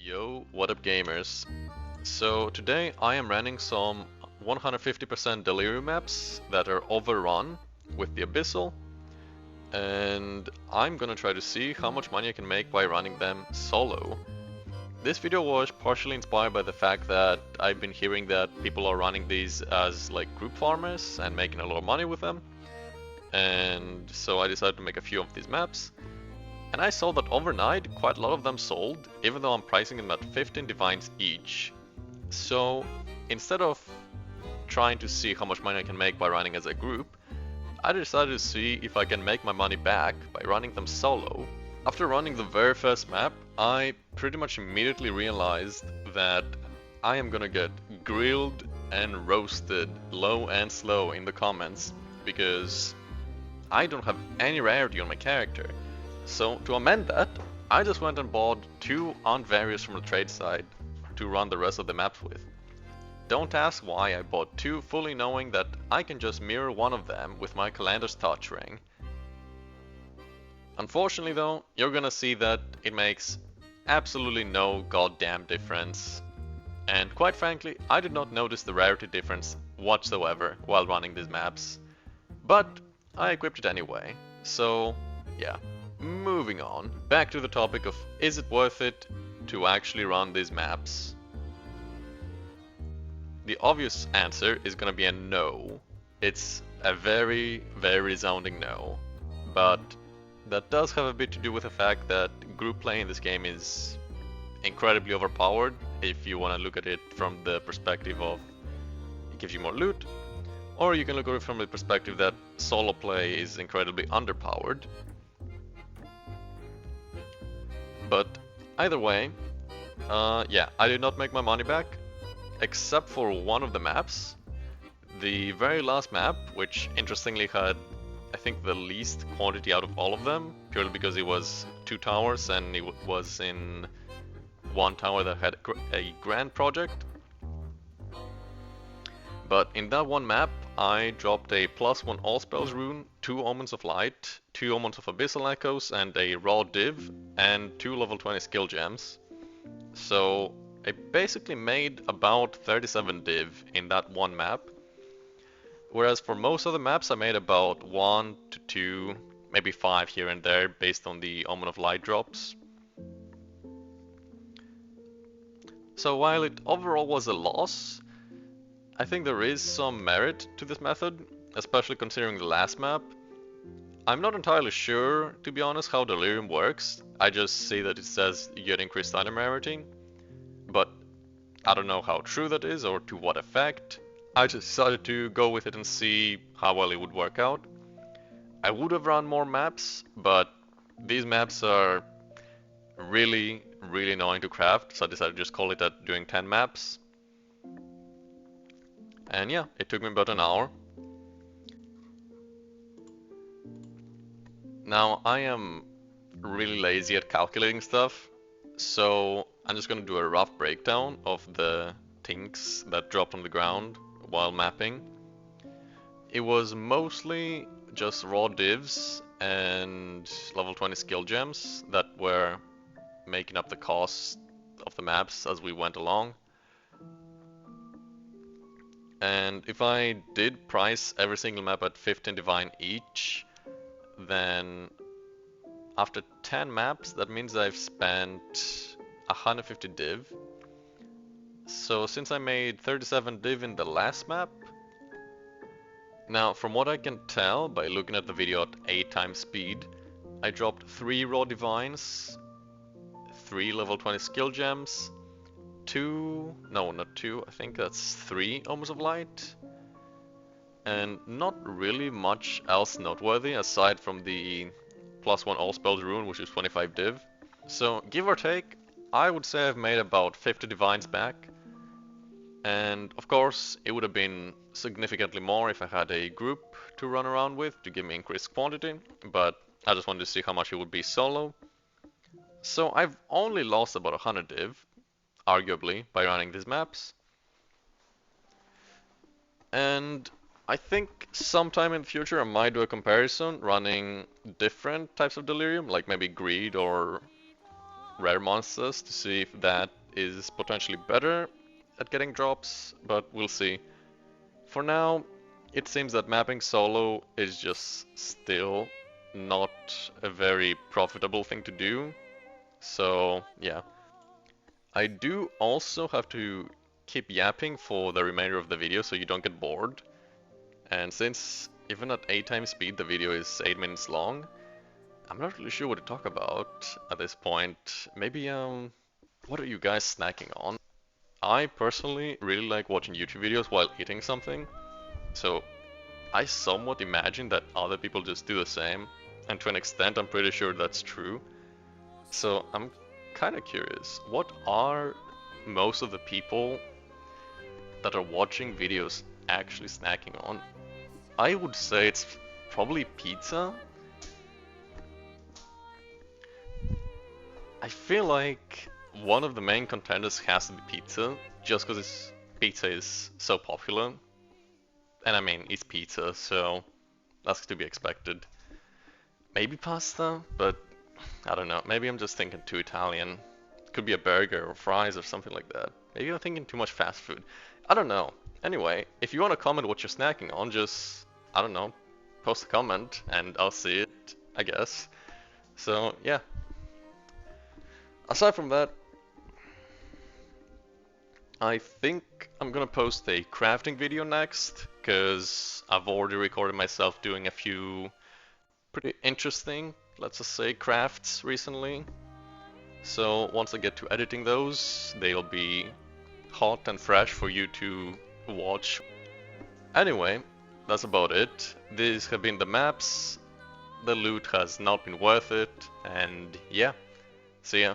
Yo, what up gamers? So today I am running some 150% Delirium maps that are overrun with the Abyssal, and I'm gonna try to see how much money I can make by running them solo. This video was partially inspired by the fact that I've been hearing that people are running these as like group farmers and making a lot of money with them, and so I decided to make a few of these maps. And I saw that overnight quite a lot of them sold, even though I'm pricing them at 15 divines each. So instead of trying to see how much money I can make by running as a group, I decided to see if I can make my money back by running them solo. After running the very first map, I pretty much immediately realized that I am gonna get grilled and roasted low and slow in the comments because I don't have any rarity on my character. So to amend that, I just went and bought 2 unvarious from the trade side to run the rest of the maps with. Don't ask why I bought 2, fully knowing that I can just mirror one of them with my Kalandra's touch ring. Unfortunately though, you're gonna see that it makes absolutely no goddamn difference. And quite frankly, I did not notice the rarity difference whatsoever while running these maps. But I equipped it anyway, so yeah. Moving on, back to the topic of is it worth it to actually run these maps? The obvious answer is gonna be a no. It's a very, very resounding no. But that does have a bit to do with the fact that group play in this game is incredibly overpowered if you want to look at it from the perspective of it gives you more loot, or you can look at it from the perspective that solo play is incredibly underpowered. But either way, yeah, I did not make my money back, except for one of the maps. The very last map, which interestingly had, I think, the least quantity out of all of them, purely because it was 2 towers and it was in one tower that had a grand project. But in that one map, I dropped a +1 all spells rune, 2 omens of light, 2 omens of abyssal echoes, and a raw div, and 2 level 20 skill gems. So I basically made about 37 div in that one map. Whereas for most of the maps I made about 1 to 2, maybe 5 here and there based on the omen of light drops. So while it overall was a loss, I think there is some merit to this method, especially considering the last map. I'm not entirely sure, to be honest, how Delirium works. I just see that it says you get increased item rarity, but I don't know how true that is or to what effect. I just decided to go with it and see how well it would work out. I would have run more maps, but these maps are really, really annoying to craft, so I decided to just call it at doing 10 maps. And yeah, it took me about an hour. Now, I am really lazy at calculating stuff, so I'm just gonna do a rough breakdown of the things that dropped on the ground while mapping. It was mostly just raw divs and level 20 skill gems that were making up the cost of the maps as we went along. And if I did price every single map at 15 divine each, then after 10 maps, that means I've spent 150 div. So since I made 37 div in the last map, now from what I can tell by looking at the video at 8 times speed, I dropped 3 raw divines, 3 level 20 skill gems, 2, no not 2, I think that's 3 omens of light, and not really much else noteworthy aside from the +1 all spells rune, which is 25 div. So give or take, I would say I've made about 50 divines back, and of course it would have been significantly more if I had a group to run around with to give me increased quantity, but I just wanted to see how much it would be solo. So I've only lost about 100 div, arguably, by running these maps. And I think sometime in the future I might do a comparison running different types of Delirium, like maybe Greed or rare monsters to see if that is potentially better at getting drops, but we'll see. For now, it seems that mapping solo is just still not a very profitable thing to do. So yeah. I do also have to keep yapping for the remainder of the video so you don't get bored. And since even at 8 times speed the video is 8 minutes long, I'm not really sure what to talk about at this point. Maybe, what are you guys snacking on? I personally really like watching YouTube videos while eating something, so I somewhat imagine that other people just do the same, and to an extent I'm pretty sure that's true. So I'm kind of curious, what are most of the people that are watching videos actually snacking on? I would say it's probably pizza. I feel like one of the main contenders has to be pizza, just because pizza is so popular. And I mean, it's pizza, so that's to be expected. Maybe pasta, but I don't know. Maybe I'm just thinking too Italian. Could be a burger or fries or something like that. Maybe I'm thinking too much fast food. I don't know. Anyway, if you want to comment what you're snacking on, just, I don't know, post a comment and I'll see it, I guess. So, yeah. Aside from that, I think I'm gonna post a crafting video next, because I've already recorded myself doing a few pretty interesting, let's just say, crafts recently. So once I get to editing those, they'll be hot and fresh for you to watch. Anyway, that's about it. These have been the maps. The loot has not been worth it, and yeah, see ya.